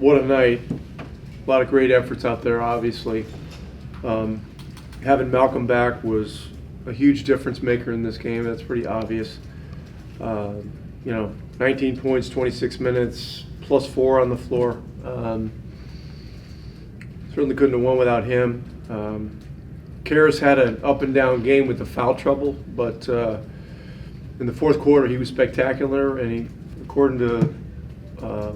what a night. A lot of great efforts out there, obviously. Having Malcolm back was a huge difference maker in this game. That's pretty obvious. 19 points, 26 minutes, plus 4 on the floor. Certainly couldn't have won without him. Caris had an up and down game with the foul trouble, but in the fourth quarter he was spectacular, and he, according to the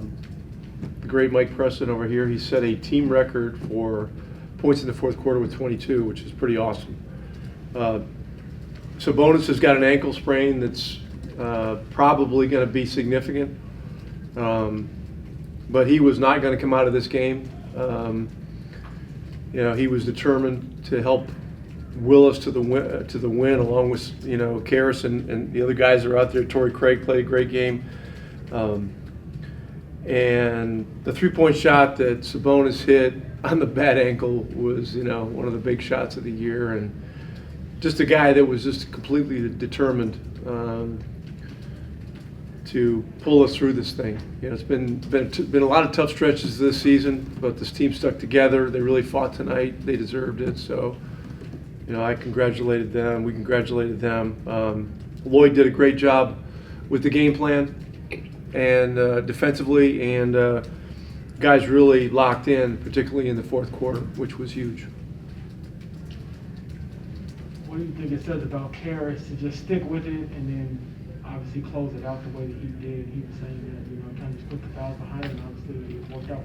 great Mike Preston over here, he set a team record for points in the fourth quarter with 22, which is pretty awesome. Sabonis has got an ankle sprain that's probably going to be significant, but he was not going to come out of this game. He was determined to help will us to the win, along with Caris and the other guys that are out there. Torrey Craig played a great game, and the 3-point shot that Sabonis hit on the bad ankle was one of the big shots of the year, and just a guy that was just completely determined to pull us through this thing. It's been a lot of tough stretches this season, but this team stuck together. They really fought tonight. They deserved it. So, I congratulated them. We congratulated them. Lloyd did a great job with the game plan and defensively, and guys really locked in, particularly in the fourth quarter, which was huge. What do you think it says about Caris to just stick with it and then obviously close it out the way that he did? He was saying that, kind of just put the fouls behind him, obviously it worked out.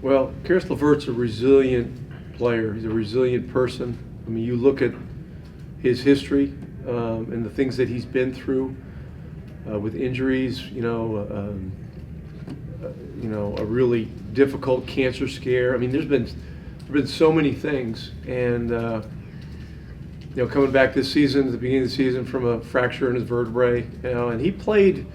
Well, Caris LeVert's a resilient player. He's a resilient person. I mean, you look at his history and the things that he's been through with injuries, a really difficult cancer scare. I mean, there's been so many things, and coming back this season, at the beginning of the season, from a fracture in his vertebrae, and he played.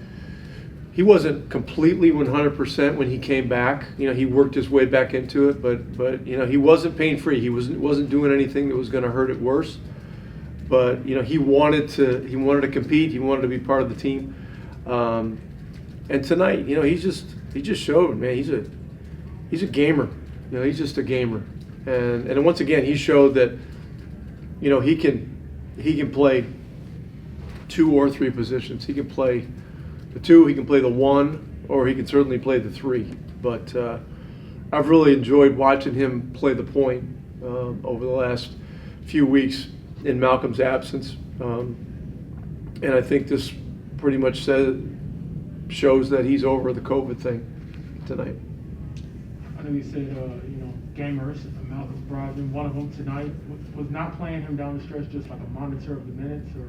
He wasn't completely 100% when he came back. He worked his way back into it, but he wasn't pain-free. He wasn't doing anything that was going to hurt it worse. But he wanted to compete. He wanted to be part of the team. And tonight, he just showed, man. He's a gamer. He's just a gamer. And once again, he showed that he can play 2 or 3 positions. He can play the 2, he can play the 1, or he can certainly play the 3. But I've really enjoyed watching him play the point over the last few weeks in Malcolm's absence. And I think this pretty much shows that he's over the COVID thing tonight. I know you said, gamers, Malcolm Brogdon, one of them tonight, was not playing him down the stretch just like a monitor of the minutes? Or?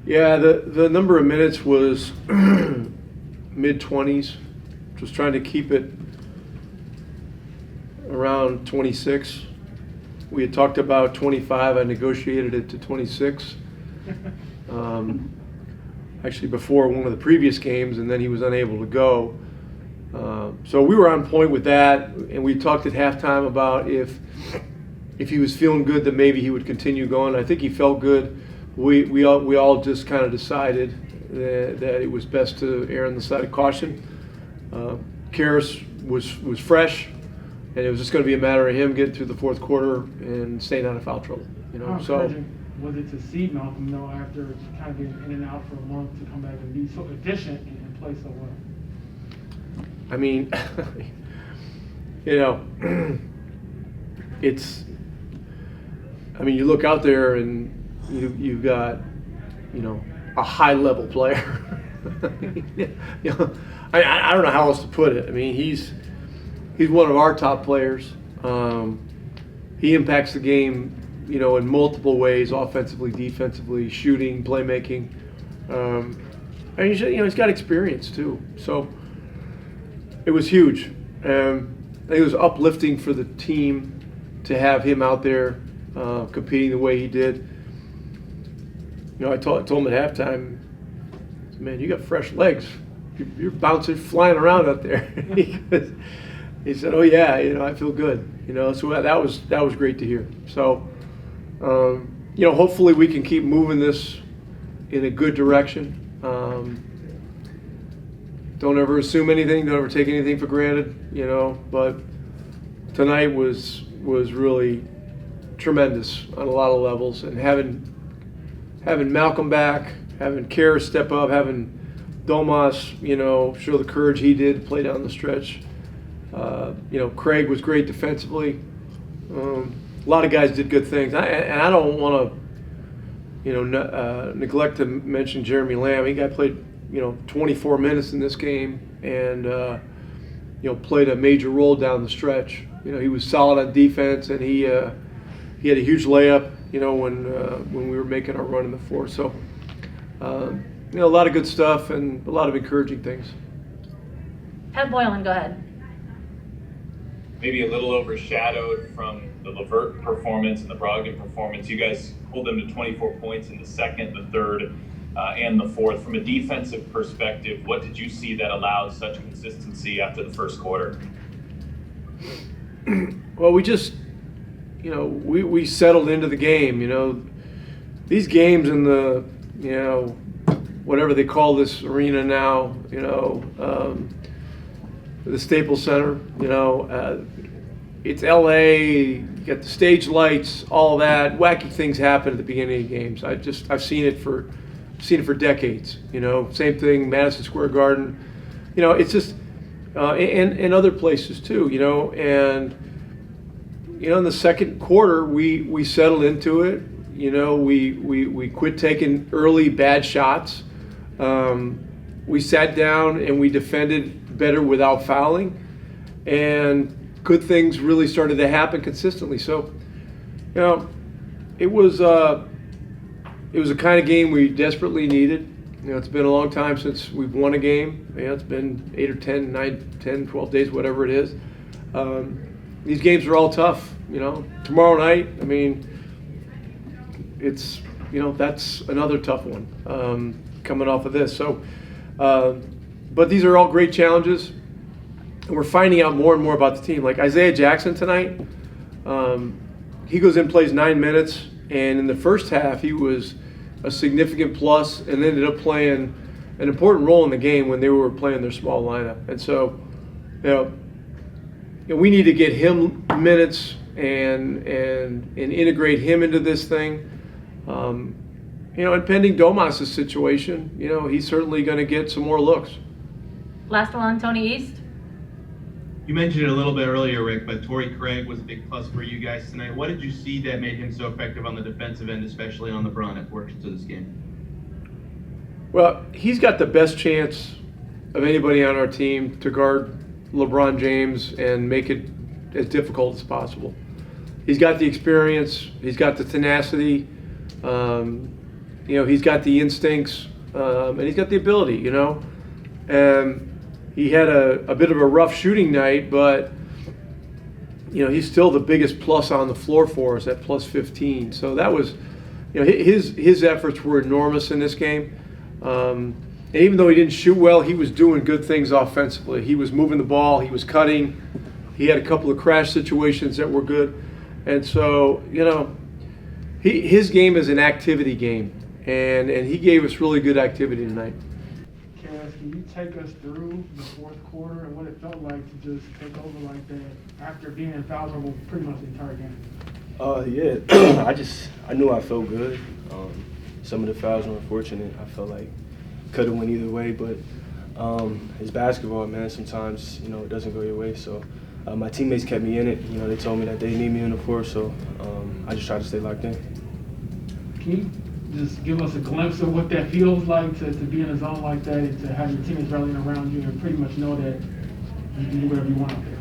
Yeah, the number of minutes was mid-20s. Just trying to keep it around 26. We had talked about 25. I negotiated it to 26. Actually, before one of the previous games, and then he was unable to go. So we were on point with that, and we talked at halftime about if he was feeling good, that maybe he would continue going. I think he felt good. We all just kind of decided that it was best to err on the side of caution. Caris was fresh, and it was just going to be a matter of him getting through the fourth quarter and staying out of foul trouble. How encouraging was it to see Malcolm, after kind of being in and out for a month, to come back and be so efficient and play so well? I mean, you look out there and you've got, a high-level player. I don't know how else to put it. I mean, he's one of our top players. He impacts the game, in multiple ways: offensively, defensively, shooting, playmaking. And he's got experience too. So it was huge. It was uplifting for the team to have him out there competing the way he did. I told him at halftime, man, you got fresh legs. You're bouncing, flying around out there. He said, "Oh yeah, I feel good." So that was great to hear. So, hopefully we can keep moving this in a good direction. don't ever assume anything, don't ever take anything for granted, but tonight was really tremendous on a lot of levels, and having Malcolm back, having Caris step up, having Domas, show the courage he did, play down the stretch. Craig was great defensively. A lot of guys did good things. And I don't want to, neglect to mention Jeremy Lamb. He played, 24 minutes in this game and, played a major role down the stretch. He was solid on defense, and he had a huge layup, when we were making our run in the fourth. So, a lot of good stuff and a lot of encouraging things. Pat Boylan, go ahead. Maybe a little overshadowed from the LeVert performance and the Brogdon performance. You guys pulled them to 24 points in the second, the third, and the fourth. From a defensive perspective, what did you see that allowed such consistency after the first quarter? Well, we just, we settled into the game. These games in the, whatever they call this arena now, the Staples Center, it's LA, you got the stage lights, all that. Wacky things happen at the beginning of games. I've seen it for decades. Same thing, Madison Square Garden. It's just and other places too. And in the second quarter we settled into it. We quit taking early bad shots. We sat down and we defended better without fouling, and good things really started to happen consistently. So, it was a kind of game we desperately needed. It's been a long time since we've won a game. It's been 8 or 10, 9, 10, 12 days, whatever it is. These games are all tough. Tomorrow night, it's, that's another tough one coming off of this. So, but these are all great challenges, and we're finding out more and more about the team. Like Isaiah Jackson tonight, he goes in, plays 9 minutes, and in the first half he was a significant plus and ended up playing an important role in the game when they were playing their small lineup. And so, we need to get him minutes and integrate him into this thing. And pending Domas' situation, he's certainly going to get some more looks. Last one, Tony East. You mentioned it a little bit earlier, Rick, but Torrey Craig was a big plus for you guys tonight. What did you see that made him so effective on the defensive end, especially on LeBron at portions of this game? Well, he's got the best chance of anybody on our team to guard LeBron James and make it as difficult as possible. He's got the experience. He's got the tenacity. He's got the instincts, and he's got the ability, And he had a bit of a rough shooting night, but, he's still the biggest plus on the floor for us at plus 15. So that was, his efforts were enormous in this game. And even though he didn't shoot well, he was doing good things offensively. He was moving the ball. He was cutting. He had a couple of crash situations that were good. And so, his game is an activity game, and he gave us really good activity tonight. Caris, can you take us through the fourth quarter and what it felt like to just take over like that after being in foul trouble pretty much the entire game? I knew I felt good. Some of the fouls were unfortunate. I felt like could have went either way, but it's basketball, man. Sometimes, it doesn't go your way. So my teammates kept me in it. They told me that they need me in the fourth, so I just tried to stay locked in. Can you just give us a glimpse of what that feels like to be in a zone like that and to have your teammates rallying around you and pretty much know that you can do whatever you want out there?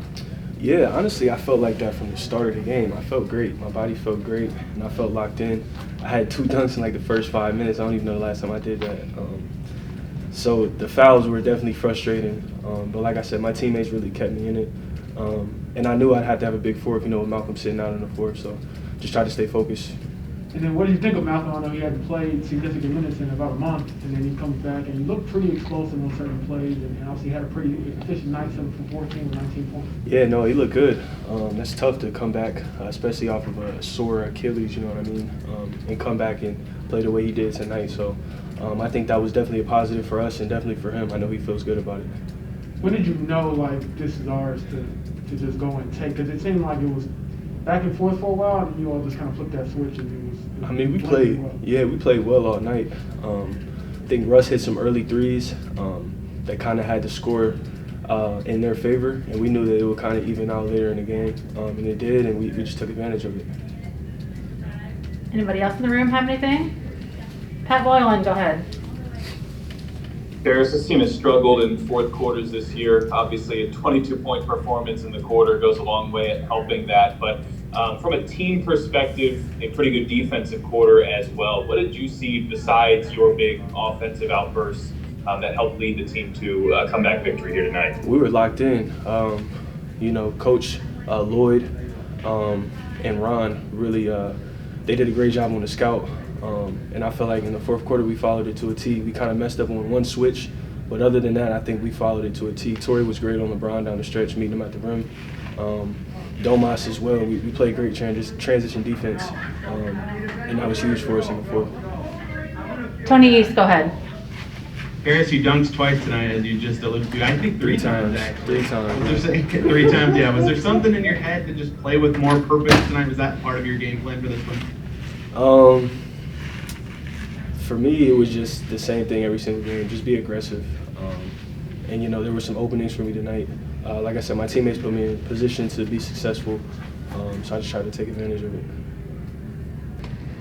Yeah, honestly, I felt like that from the start of the game. I felt great. My body felt great, and I felt locked in. I had 2 dunks in like the first 5 minutes. I don't even know the last time I did that. So the fouls were definitely frustrating. But like I said, my teammates really kept me in it. And I knew I'd have to have a big fourth, with Malcolm sitting out in the fourth. So just try to stay focused. And then what do you think of Malcolm? I know he hadn't played significant minutes in about a month, and then he comes back and he looked pretty explosive on certain plays, and obviously had a pretty efficient night, 7 for 14 with 19 points. Yeah, no, he looked good. That's tough to come back, especially off of a sore Achilles, you know what I mean, and come back and play the way he did tonight. So I think that was definitely a positive for us and definitely for him. I know he feels good about it. When did you know, like, this is ours to just go and take? Because it seemed like it was back and forth for a while, and you all just kind of flipped that switch, and it was I mean, we playing played, well. yeah, we played well all night. I think Russ hit some early threes that kind of had the score in their favor, and we knew that it would kind of even out later in the game, and it did, and we just took advantage of it. Anybody else in the room have anything? Pat Boylan, go ahead. Caris, this team has struggled in fourth quarters this year. Obviously, a 22-point performance in the quarter goes a long way at helping that. But from a team perspective, a pretty good defensive quarter as well. What did you see besides your big offensive outbursts that helped lead the team to a comeback victory here tonight? We were locked in. You know, Coach Lloyd and Ron really they did a great job on the scout. And I feel like in the fourth quarter we followed it to a T. We kind of messed up on one switch, but other than that, I think we followed it to a T. Torrey was great on LeBron down the stretch, meeting him at the rim. Domas as well. We played great transition defense, and that was huge for us in the fourth. Tony East, go ahead. Caris, you dunked twice tonight, as you just alluded to. I think three times, actually. 3 times. Was there, 3 times, yeah. Was there something in your head to just play with more purpose tonight? Was that part of your game plan for this one? For me, it was just the same thing every single game. Just be aggressive. And you know, there were some openings for me tonight. Like I said, my teammates put me in a position to be successful, so I just tried to take advantage of it.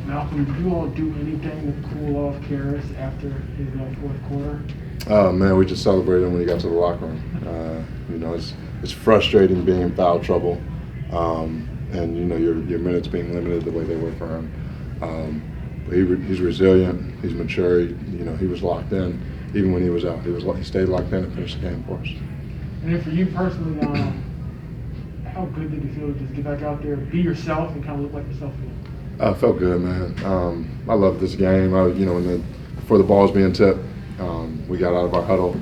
Malcolm, did you all do anything to cool off Caris after his fourth quarter? Oh man, we just celebrated him when he got to the locker room. You know, it's frustrating being in foul trouble, and you know your minutes being limited the way they were for him. But he's resilient. He's mature. You know, he was locked in even when he was out. He stayed locked in and finished the game for us. And then for you personally, how good did it feel to just get back out there, be yourself, and kind of look like yourself again? I felt good, man. I love this game. You know, before the ball was being tipped, we got out of our huddle.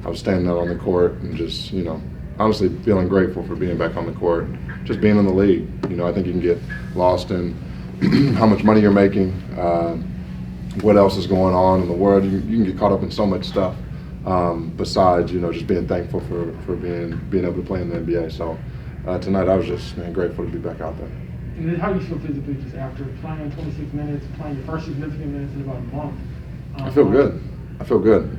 I was standing out on the court and just, you know, honestly feeling grateful for being back on the court, just being in the league. You know, I think you can get lost in how much money you're making, what else is going on in the world. You can get caught up in so much stuff. Besides, you know, just being thankful for being able to play in the NBA. So tonight, I was just grateful to be back out there. And then how do you feel physically just after playing 26 minutes, playing your first significant minutes in about a month? I feel good.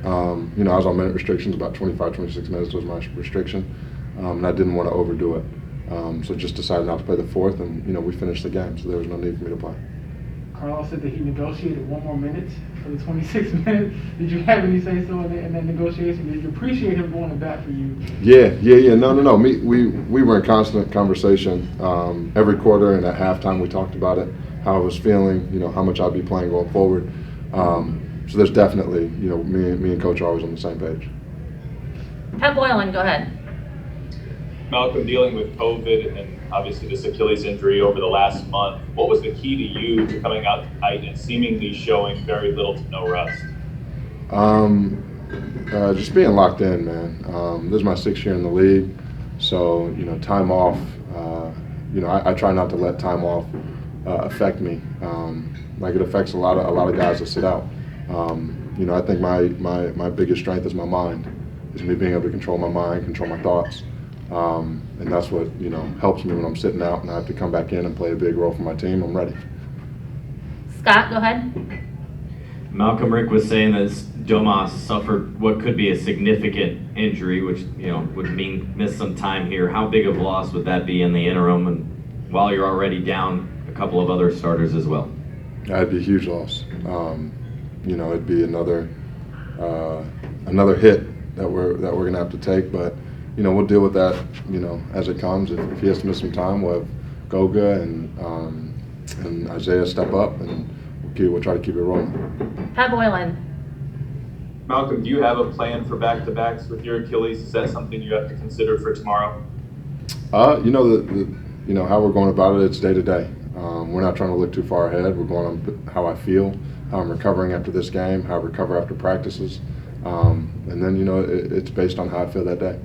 You know, I was on minute restrictions. About 25, 26 minutes was my restriction, and I didn't want to overdo it. So just decided not to play the fourth, and you know, we finished the game, so there was no need for me to play. Carlisle said that he negotiated 1 more minute for the 26 minutes. Did you have any say so in that negotiation? Did you appreciate him going to bat for you? Yeah. No. We were in constant conversation every quarter, and at halftime we talked about it, how I was feeling, you know, how much I'd be playing going forward. So there's definitely, you know, me and Coach are always on the same page. Pat Boylan, go ahead. Malcolm, dealing with COVID and obviously this Achilles injury over the last month, what was the key to you to coming out tonight and seemingly showing very little to no rest? Just being locked in, man. This is my 6th year in the league, so you know, time off. You know, I try not to let time off affect me, like it affects a lot of guys that sit out. You know, I think my biggest strength is my mind, is me being able to control my mind, control my thoughts. And that's what, you know, helps me when I'm sitting out and I have to come back in and play a big role for my team. I'm ready. Scott, go ahead. Malcolm, Rick was saying that Domas suffered what could be a significant injury, which, you know, would mean miss some time here. How big of a loss would that be in the interim, and while you're already down a couple of other starters as well? That'd be a huge loss. You know, it'd be another hit that we're gonna have to take, but you know, we'll deal with that, you know, as it comes. If he has to miss some time, we'll have Goga and Isaiah step up, and we'll try to keep it rolling. Pat Boylan. Malcolm, do you have a plan for back-to-backs with your Achilles? Is that something you have to consider for tomorrow? You know, you know how we're going about it. It's day to day. We're not trying to look too far ahead. We're going on how I feel, how I'm recovering after this game, how I recover after practices. And then, it's based on how I feel that day.